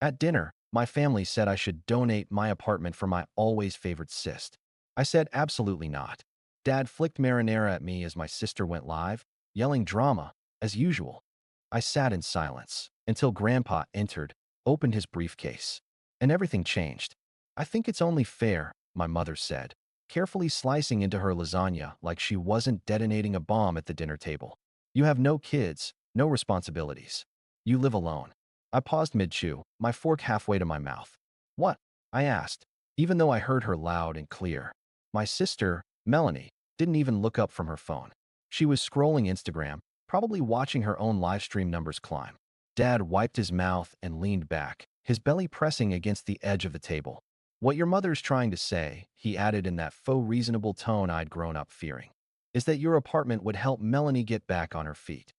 At dinner, my family said I should donate my apartment for my always favorite cyst. I said absolutely not. Dad flicked marinara at me as my sister went live, yelling drama, as usual. I sat in silence until Grandpa entered, opened his briefcase, and everything changed. I think it's only fair, my mother said, carefully slicing into her lasagna like she wasn't detonating a bomb at the dinner table. You have no kids, no responsibilities. You live alone. I paused mid-chew, my fork halfway to my mouth. What? I asked, even though I heard her loud and clear. My sister, Melanie, didn't even look up from her phone. She was scrolling Instagram, probably watching her own livestream numbers climb. Dad wiped his mouth and leaned back, his belly pressing against the edge of the table. What your mother's trying to say, he added in that faux reasonable tone I'd grown up fearing, is that your apartment would help Melanie get back on her feet.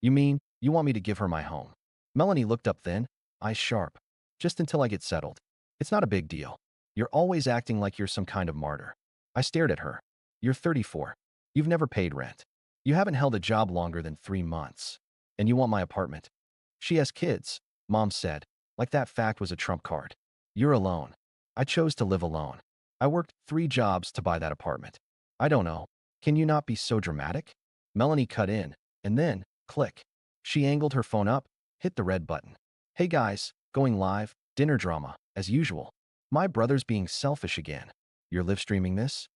You mean, you want me to give her my home? Melanie looked up then, eyes sharp. Just until I get settled. It's not a big deal. You're always acting like you're some kind of martyr. I stared at her. You're 34. You've never paid rent. You haven't held a job longer than 3 months. And you want my apartment? She has kids, Mom said, like that fact was a trump card. You're alone. I chose to live alone. I worked 3 jobs to buy that apartment. I don't know. Can you not be so dramatic? Melanie cut in, and then, click. She angled her phone up, hit the red button. Hey guys, going live, dinner drama, as usual. My brother's being selfish again. You're live streaming this?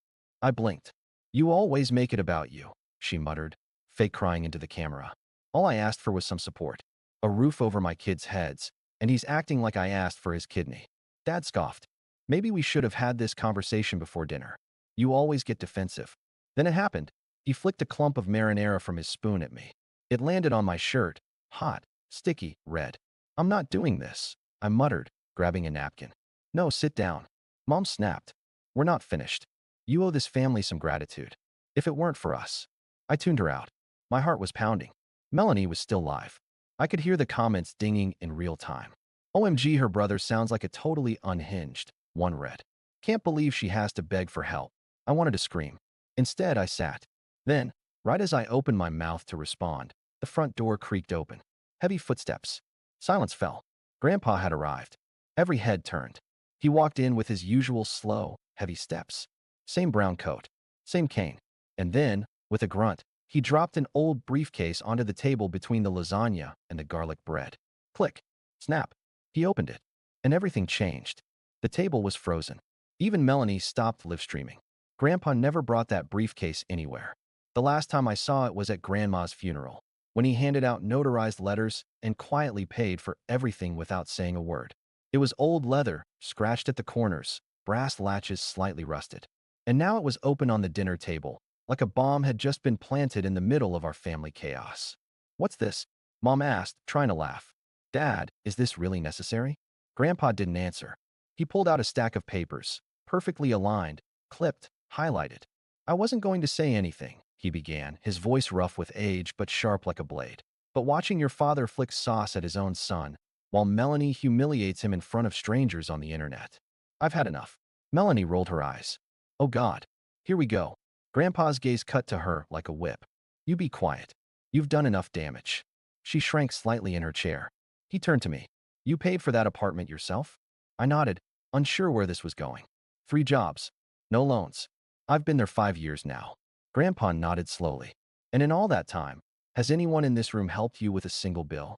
I blinked. You always make it about you, she muttered, fake crying into the camera. All I asked for was some support. A roof over my kids' heads, and he's acting like I asked for his kidney. Dad scoffed. Maybe we should have had this conversation before dinner. You always get defensive. Then it happened. He flicked a clump of marinara from his spoon at me. It landed on my shirt, hot, sticky, red. I'm not doing this, I muttered, grabbing a napkin. No, sit down. Mom snapped. We're not finished. You owe this family some gratitude. If it weren't for us. I tuned her out. My heart was pounding. Melanie was still live. I could hear the comments dinging in real time. OMG, her brother sounds like a totally unhinged, one read. Can't believe she has to beg for help. I wanted to scream. Instead, I sat. Then, right as I opened my mouth to respond, the front door creaked open. Heavy footsteps. Silence fell. Grandpa had arrived. Every head turned. He walked in with his usual slow, heavy steps. Same brown coat. Same cane. And then, with a grunt, he dropped an old briefcase onto the table between the lasagna and the garlic bread. Click. Snap. He opened it. And everything changed. The table was frozen. Even Melanie stopped live streaming. Grandpa never brought that briefcase anywhere. The last time I saw it was at Grandma's funeral, when he handed out notarized letters and quietly paid for everything without saying a word. It was old leather, scratched at the corners, brass latches slightly rusted. And now it was open on the dinner table, like a bomb had just been planted in the middle of our family chaos. What's this? Mom asked, trying to laugh. Dad, is this really necessary? Grandpa didn't answer. He pulled out a stack of papers, perfectly aligned, clipped, highlighted. I wasn't going to say anything, he began, his voice rough with age but sharp like a blade. But watching your father flick sauce at his own son, while Melanie humiliates him in front of strangers on the internet. I've had enough. Melanie rolled her eyes. Oh God. Here we go. Grandpa's gaze cut to her like a whip. You be quiet. You've done enough damage. She shrank slightly in her chair. He turned to me. You paid for that apartment yourself? I nodded, unsure where this was going. 3 jobs. No loans. I've been there 5 years now. Grandpa nodded slowly. And in all that time, has anyone in this room helped you with a single bill?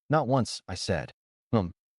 Not once, I said.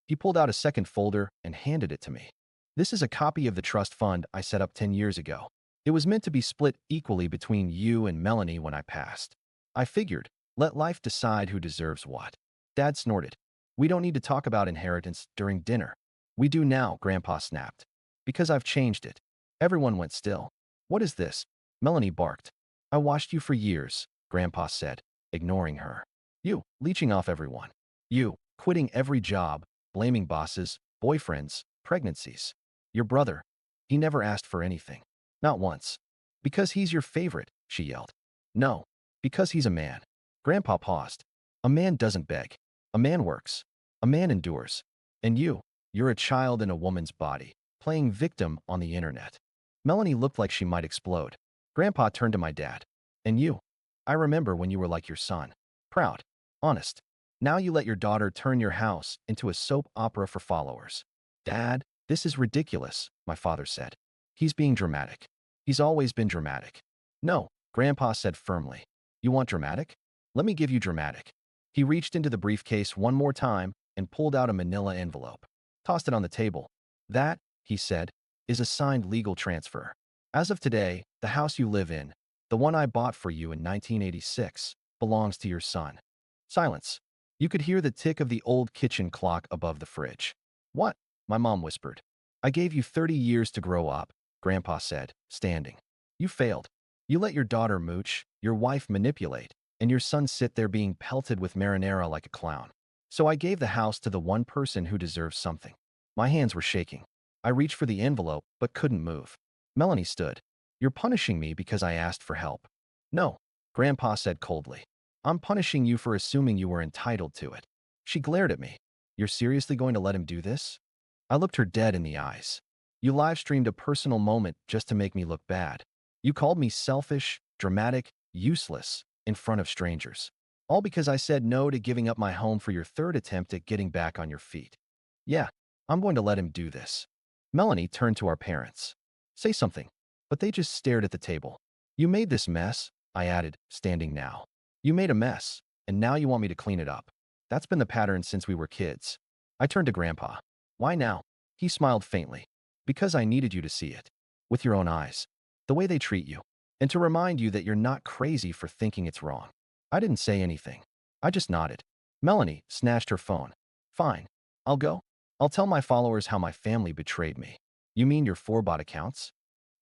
He pulled out a second folder and handed it to me. This is a copy of the trust fund I set up 10 years ago. It was meant to be split equally between you and Melanie when I passed. I figured, let life decide who deserves what. Dad snorted. We don't need to talk about inheritance during dinner. We do now, Grandpa snapped. Because I've changed it. Everyone went still. What is this? Melanie barked. I watched you for years, Grandpa said, ignoring her. You, leeching off everyone. You, quitting every job, blaming bosses, boyfriends, pregnancies. Your brother. He never asked for anything. Not once. Because he's your favorite, she yelled. No. Because he's a man. Grandpa paused. A man doesn't beg. A man works. A man endures. And you're a child in a woman's body, playing victim on the internet. Melanie looked like she might explode. Grandpa turned to my dad. And you? I remember when you were like your son. Proud. Honest. Now you let your daughter turn your house into a soap opera for followers. Dad, this is ridiculous, my father said. He's being dramatic. He's always been dramatic. No, Grandpa said firmly. You want dramatic? Let me give you dramatic. He reached into the briefcase one more time and pulled out a manila envelope. Tossed it on the table. That, he said, is a signed legal transfer. As of today, the house you live in, the one I bought for you in 1986, belongs to your son. Silence. You could hear the tick of the old kitchen clock above the fridge. What? My mom whispered. I gave you 30 years to grow up, Grandpa said, standing. You failed. You let your daughter mooch, your wife manipulate, and your son sit there being pelted with marinara like a clown. So I gave the house to the one person who deserves something. My hands were shaking. I reached for the envelope, but couldn't move. Melanie stood. You're punishing me because I asked for help. No, Grandpa said coldly. I'm punishing you for assuming you were entitled to it. She glared at me. You're seriously going to let him do this? I looked her dead in the eyes. You live-streamed a personal moment just to make me look bad. You called me selfish, dramatic, useless, in front of strangers. All because I said no to giving up my home for your third attempt at getting back on your feet. Yeah, I'm going to let him do this. Melanie turned to our parents. Say something. But they just stared at the table. You made this mess, I added, standing now. You made a mess, and now you want me to clean it up. That's been the pattern since we were kids. I turned to Grandpa. Why now? He smiled faintly. Because I needed you to see it. With your own eyes. The way they treat you. And to remind you that you're not crazy for thinking it's wrong. I didn't say anything. I just nodded. Melanie snatched her phone. Fine. I'll go. I'll tell my followers how my family betrayed me. You mean your 4 bot accounts?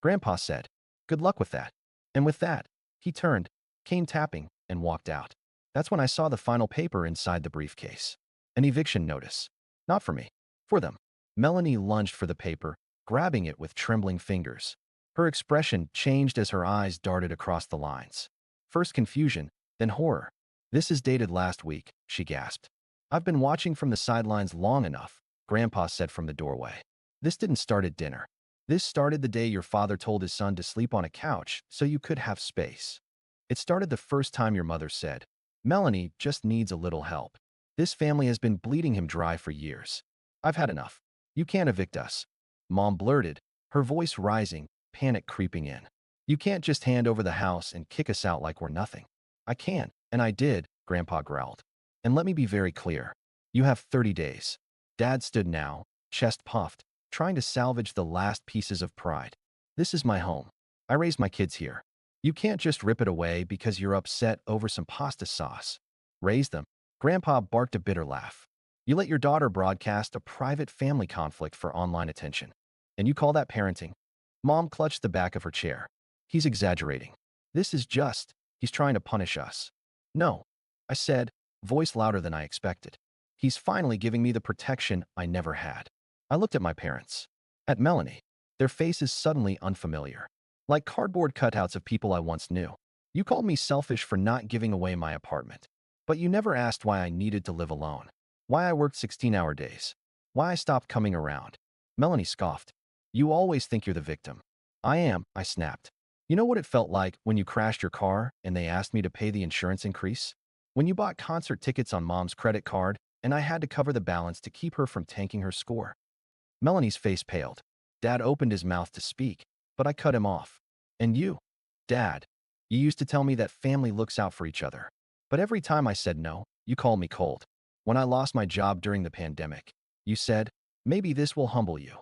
Grandpa said. Good luck with that. And with that, he turned, came tapping, and walked out. That's when I saw the final paper inside the briefcase. An eviction notice. Not for me. For them. Melanie lunged for the paper, grabbing it with trembling fingers. Her expression changed as her eyes darted across the lines. First confusion, then horror. This is dated last week, she gasped. I've been watching from the sidelines long enough, Grandpa said from the doorway. This didn't start at dinner. This started the day your father told his son to sleep on a couch so you could have space. It started the first time your mother said, Melanie just needs a little help. This family has been bleeding him dry for years. I've had enough. You can't evict us. Mom blurted, her voice rising, panic creeping in. You can't just hand over the house and kick us out like we're nothing. I can, and I did, Grandpa growled. And let me be very clear. You have 30 days. Dad stood now, chest puffed, trying to salvage the last pieces of pride. This is my home. I raised my kids here. You can't just rip it away because you're upset over some pasta sauce. Raise them. Grandpa barked a bitter laugh. You let your daughter broadcast a private family conflict for online attention. And you call that parenting? Mom clutched the back of her chair. He's exaggerating. This is just, he's trying to punish us. No, I said, voice louder than I expected. He's finally giving me the protection I never had. I looked at my parents. At Melanie. Their faces suddenly unfamiliar. Like cardboard cutouts of people I once knew. You called me selfish for not giving away my apartment. But you never asked why I needed to live alone. Why I worked 16-hour days. Why I stopped coming around. Melanie scoffed. You always think you're the victim. I am, I snapped. You know what it felt like when you crashed your car and they asked me to pay the insurance increase? When you bought concert tickets on Mom's credit card and I had to cover the balance to keep her from tanking her score. Melanie's face paled. Dad opened his mouth to speak, but I cut him off. And you? Dad. You used to tell me that family looks out for each other. But every time I said no, you called me cold. When I lost my job during the pandemic, you said, maybe this will humble you.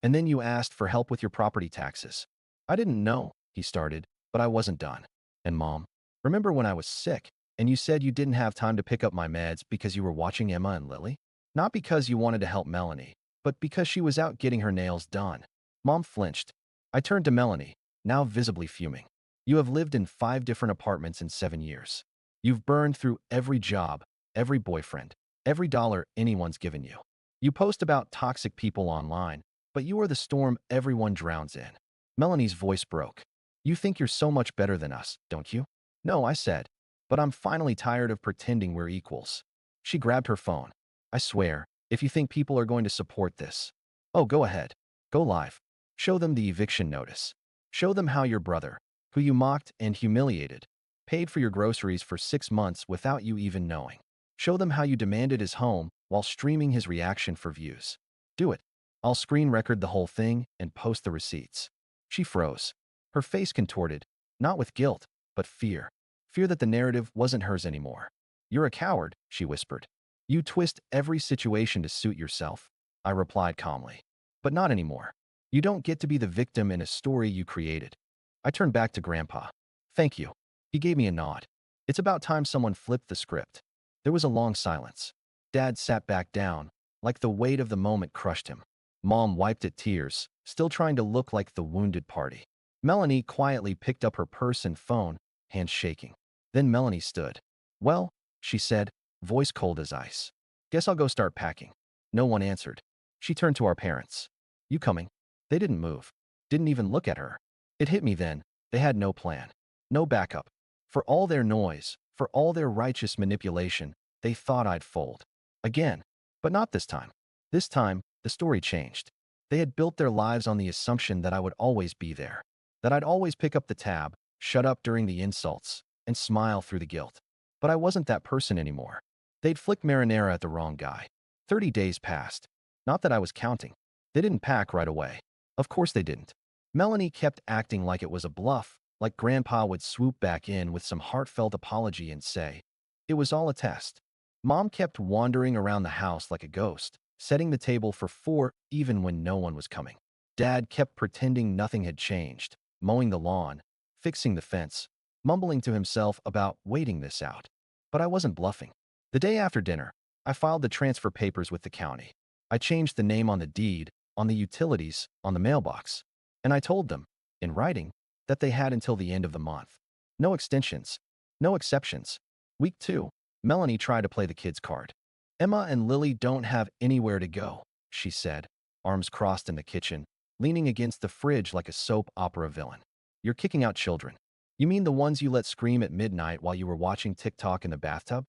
And then you asked for help with your property taxes. I didn't know, he started, but I wasn't done. And Mom, remember when I was sick and you said you didn't have time to pick up my meds because you were watching Emma and Lily? Not because you wanted to help Melanie, but because she was out getting her nails done. Mom flinched. I turned to Melanie, now visibly fuming. You have lived in 5 different apartments in 7 years. You've burned through every job, every boyfriend, every dollar anyone's given you. You post about toxic people online, but you are the storm everyone drowns in. Melanie's voice broke. You think you're so much better than us, don't you? No, I said. But I'm finally tired of pretending we're equals. She grabbed her phone. I swear, if you think people are going to support this. Oh, go ahead. Go live. Show them the eviction notice. Show them how your brother, who you mocked and humiliated, paid for your groceries for 6 months without you even knowing. Show them how you demanded his home while streaming his reaction for views. Do it. I'll screen record the whole thing and post the receipts. She froze. Her face contorted, not with guilt, but fear. Fear that the narrative wasn't hers anymore. You're a coward, she whispered. You twist every situation to suit yourself. I replied calmly. But not anymore. You don't get to be the victim in a story you created. I turned back to Grandpa. Thank you. He gave me a nod. It's about time someone flipped the script. There was a long silence. Dad sat back down, like the weight of the moment crushed him. Mom wiped at tears, still trying to look like the wounded party. Melanie quietly picked up her purse and phone, hands shaking. Then Melanie stood. Well, she said, voice cold as ice. Guess I'll go start packing. No one answered. She turned to our parents. You coming? They didn't move. Didn't even look at her. It hit me then. They had no plan. No backup. For all their noise, for all their righteous manipulation, they thought I'd fold. Again. But not this time. This time, the story changed. They had built their lives on the assumption that I would always be there. That I'd always pick up the tab, shut up during the insults, and smile through the guilt. But I wasn't that person anymore. They'd flicked marinara at the wrong guy. 30 days passed. Not that I was counting. They didn't pack right away. Of course they didn't. Melanie kept acting like it was a bluff, like Grandpa would swoop back in with some heartfelt apology and say, it was all a test. Mom kept wandering around the house like a ghost, setting the table for 4 even when no one was coming. Dad kept pretending nothing had changed, mowing the lawn, fixing the fence, mumbling to himself about waiting this out. But I wasn't bluffing. The day after dinner, I filed the transfer papers with the county. I changed the name on the deed, on the utilities, on the mailbox. And I told them, in writing, that they had until the end of the month. No extensions. No exceptions. Week 2, Melanie tried to play the kids' card. Emma and Lily don't have anywhere to go, she said, arms crossed in the kitchen, leaning against the fridge like a soap opera villain. You're kicking out children. You mean the ones you let scream at midnight while you were watching TikTok in the bathtub?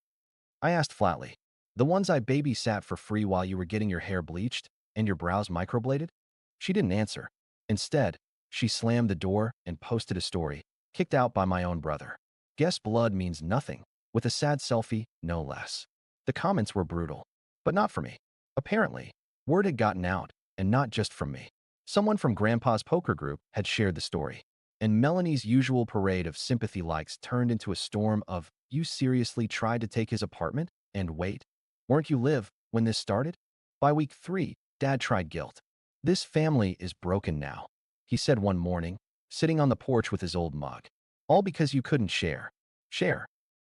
I asked flatly. The ones I babysat for free while you were getting your hair bleached and your brows microbladed? She didn't answer. Instead, she slammed the door and posted a story, kicked out by my own brother. Guess blood means nothing, with a sad selfie, no less. The comments were brutal, but not for me. Apparently, word had gotten out, and not just from me. Someone from Grandpa's poker group had shared the story, and Melanie's usual parade of sympathy likes turned into a storm of, you seriously tried to take his apartment? And wait, weren't you live when this started? By week 3, Dad tried guilt. This family is broken now, he said one morning, sitting on the porch with his old mug. All because you couldn't share. Share.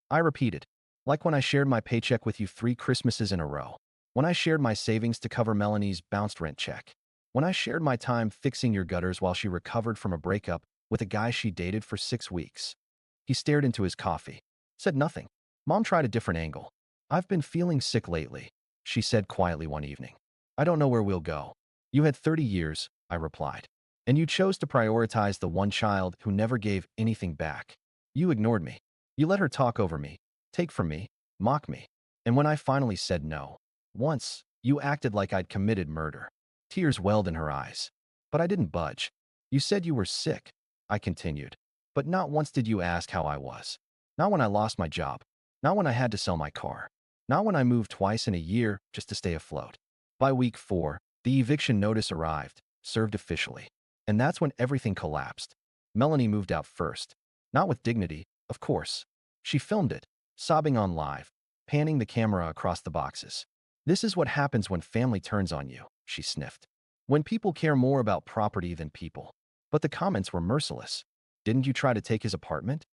I repeated. Like when I shared my paycheck with you 3 Christmases in a row. When I shared my savings to cover Melanie's bounced rent check. When I shared my time fixing your gutters while she recovered from a breakup with a guy she dated for 6 weeks. He stared into his coffee. Said nothing. Mom tried a different angle. I've been feeling sick lately, she said quietly one evening. I don't know where we'll go. You had 30 years, I replied. And you chose to prioritize the one child who never gave anything back. You ignored me. You let her talk over me, take from me, mock me. And when I finally said no, once, you acted like I'd committed murder. Tears welled in her eyes. But I didn't budge. You said you were sick, I continued. But not once did you ask how I was. Not when I lost my job. Not when I had to sell my car. Not when I moved twice in a year just to stay afloat. By week 4, the eviction notice arrived, served officially. And that's when everything collapsed. Melanie moved out first. Not with dignity, of course. She filmed it, sobbing on live, panning the camera across the boxes. This is what happens when family turns on you, she sniffed. When people care more about property than people. But the comments were merciless. Didn't you try to take his apartment?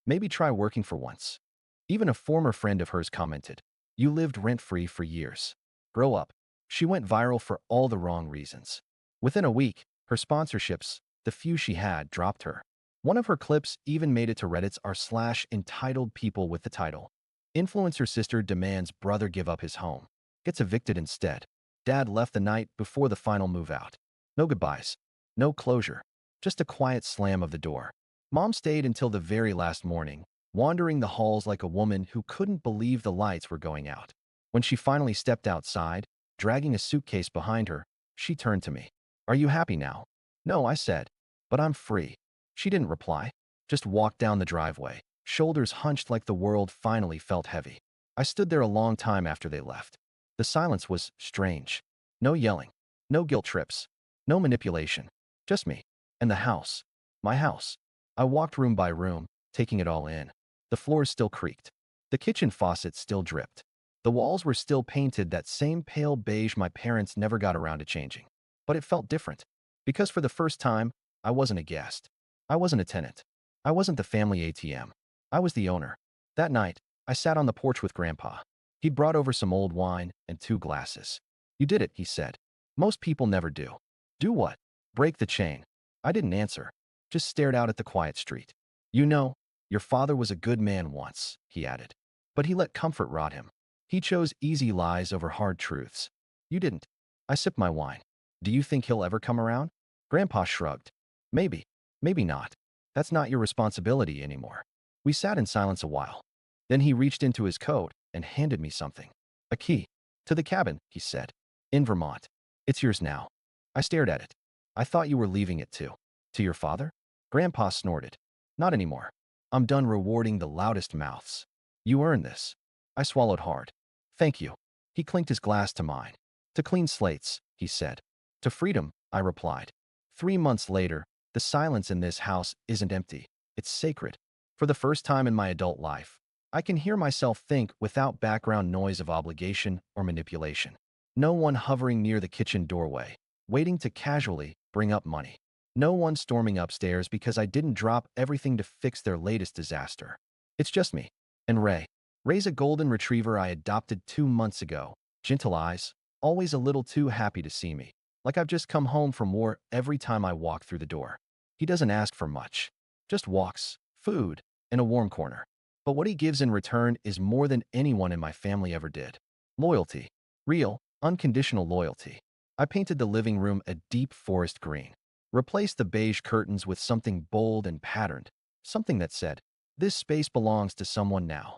Maybe try working for once. Even a former friend of hers commented, you lived rent-free for years. Grow up. She went viral for all the wrong reasons. Within a week, her sponsorships, the few she had, dropped her. One of her clips even made it to Reddit's r/entitled people with the title, Influencer sister demands brother give up his home. Gets evicted instead. Dad left the night before the final move out. No goodbyes. No closure. Just a quiet slam of the door. Mom stayed until the very last morning, wandering the halls like a woman who couldn't believe the lights were going out. When she finally stepped outside, dragging a suitcase behind her, she turned to me. Are you happy now? No, I said. But I'm free. She didn't reply. Just walked down the driveway, shoulders hunched like the world finally felt heavy. I stood there a long time after they left. The silence was strange. No yelling, no guilt trips, no manipulation. Just me. And the house. My house. I walked room by room, taking it all in. The floors still creaked. The kitchen faucet still dripped. The walls were still painted that same pale beige my parents never got around to changing. But it felt different. Because for the first time, I wasn't a guest. I wasn't a tenant. I wasn't the family ATM. I was the owner. That night, I sat on the porch with Grandpa. He'd brought over some old wine and 2 glasses. You did it, he said. Most people never do. Do what? Break the chain. I didn't answer. Just stared out at the quiet street. You know, your father was a good man once, he added. But he let comfort rot him. He chose easy lies over hard truths. You didn't. I sipped my wine. Do you think he'll ever come around? Grandpa shrugged. Maybe. Maybe not. That's not your responsibility anymore. We sat in silence a while. Then he reached into his coat and handed me something. A key. To the cabin, he said. In Vermont. It's yours now. I stared at it. I thought you were leaving it too. To your father? Grandpa snorted. Not anymore. I'm done rewarding the loudest mouths. You earned this. I swallowed hard. Thank you. He clinked his glass to mine. To clean slates, he said. To freedom, I replied. 3 months later, the silence in this house isn't empty. It's sacred. For the first time in my adult life, I can hear myself think without background noise of obligation or manipulation. No one hovering near the kitchen doorway, waiting to casually bring up money. No one storming upstairs because I didn't drop everything to fix their latest disaster. It's just me. And Ray. Ray's a golden retriever I adopted 2 months ago. Gentle eyes, always a little too happy to see me. Like I've just come home from war every time I walk through the door. He doesn't ask for much. Just walks, food, and a warm corner. But what he gives in return is more than anyone in my family ever did. Loyalty. Real, unconditional loyalty. I painted the living room a deep forest green. Replaced the beige curtains with something bold and patterned. Something that said, this space belongs to someone now.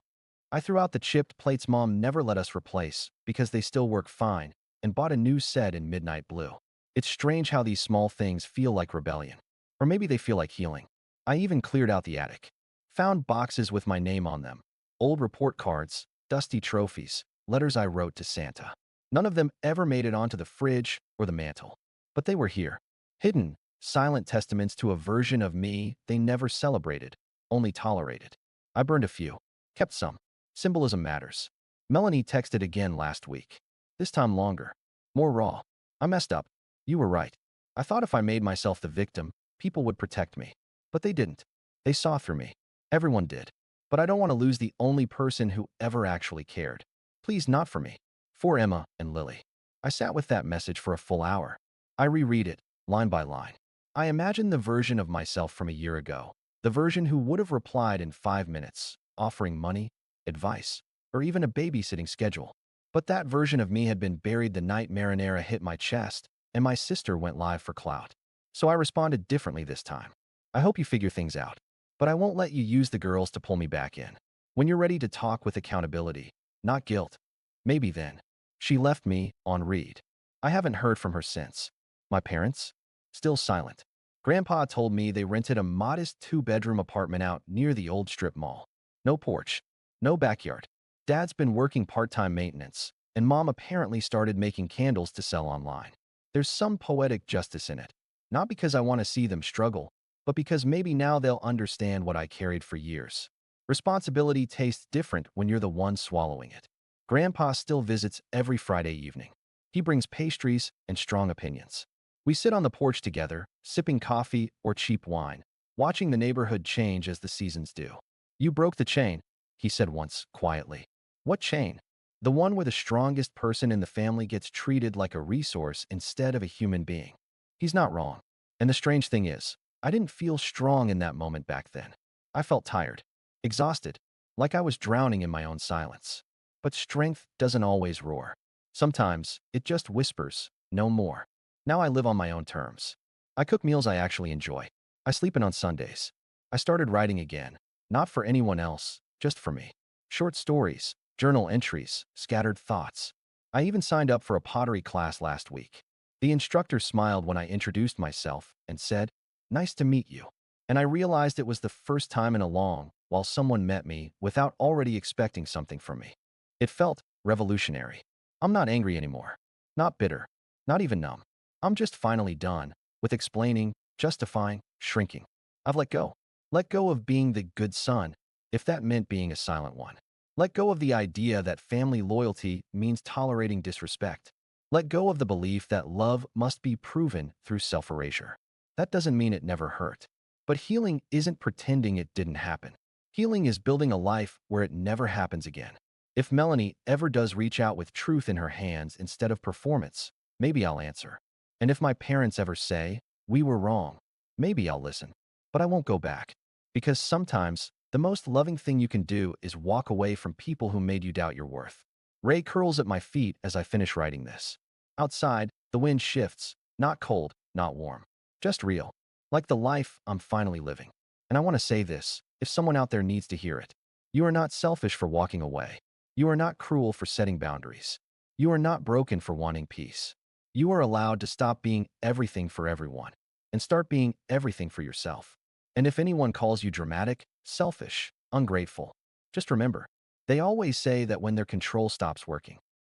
I threw out the chipped plates Mom never let us replace because they still work fine, and bought a new set in midnight blue. It's strange how these small things feel like rebellion. Or maybe they feel like healing. I even cleared out the attic. Found boxes with my name on them. Old report cards, dusty trophies, letters I wrote to Santa. None of them ever made it onto the fridge or the mantle. But they were here. Hidden, silent testaments to a version of me they never celebrated, only tolerated. I burned a few. Kept some. Symbolism matters. Melanie texted again last week. This time longer. More raw. I messed up. You were right. I thought if I made myself the victim, people would protect me. But they didn't. They saw through me. Everyone did. But I don't want to lose the only person who ever actually cared. Please, not for me. For Emma and Lily. I sat with that message for a full hour. I reread it, line by line. I imagined the version of myself from a year ago. The version who would have replied in 5 minutes, offering money, advice, or even a babysitting schedule. But that version of me had been buried the night Marinara hit my chest, and my sister went live for clout. So I responded differently this time. I hope you figure things out. But I won't let you use the girls to pull me back in. When you're ready to talk with accountability, not guilt. Maybe then. She left me on read. I haven't heard from her since. My parents? Still silent. Grandpa told me they rented a modest 2-bedroom apartment out near the old strip mall. No porch. No backyard. Dad's been working part-time maintenance, and Mom apparently started making candles to sell online. There's some poetic justice in it. Not because I want to see them struggle, but because maybe now they'll understand what I carried for years. Responsibility tastes different when you're the one swallowing it. Grandpa still visits every Friday evening. He brings pastries and strong opinions. We sit on the porch together, sipping coffee or cheap wine, watching the neighborhood change as the seasons do. You broke the chain, he said once, quietly. What chain? The one where the strongest person in the family gets treated like a resource instead of a human being. He's not wrong. And the strange thing is, I didn't feel strong in that moment back then. I felt tired, exhausted, like I was drowning in my own silence. But strength doesn't always roar. Sometimes it just whispers, no more. Now I live on my own terms. I cook meals I actually enjoy. I sleep in on Sundays. I started writing again, not for anyone else, just for me. Short stories, journal entries, scattered thoughts. I even signed up for a pottery class last week. The instructor smiled when I introduced myself and said, "Nice to meet you." And I realized it was the first time in a long while someone met me without already expecting something from me. It felt revolutionary. I'm not angry anymore. Not bitter. Not even numb. I'm just finally done with explaining, justifying, shrinking. I've let go. Let go of being the good son, if that meant being a silent one. Let go of the idea that family loyalty means tolerating disrespect. Let go of the belief that love must be proven through self-erasure. That doesn't mean it never hurt. But healing isn't pretending it didn't happen. Healing is building a life where it never happens again. If Melanie ever does reach out with truth in her hands instead of performance, maybe I'll answer. And if my parents ever say, we were wrong, maybe I'll listen. But I won't go back. Because sometimes, the most loving thing you can do is walk away from people who made you doubt your worth. Ray curls at my feet as I finish writing this. Outside, the wind shifts, not cold, not warm. Just real. Like the life I'm finally living. And I want to say this, if someone out there needs to hear it. You are not selfish for walking away. You are not cruel for setting boundaries. You are not broken for wanting peace. You are allowed to stop being everything for everyone and start being everything for yourself. And if anyone calls you dramatic, selfish, ungrateful, just remember, they always say that when their control stops working.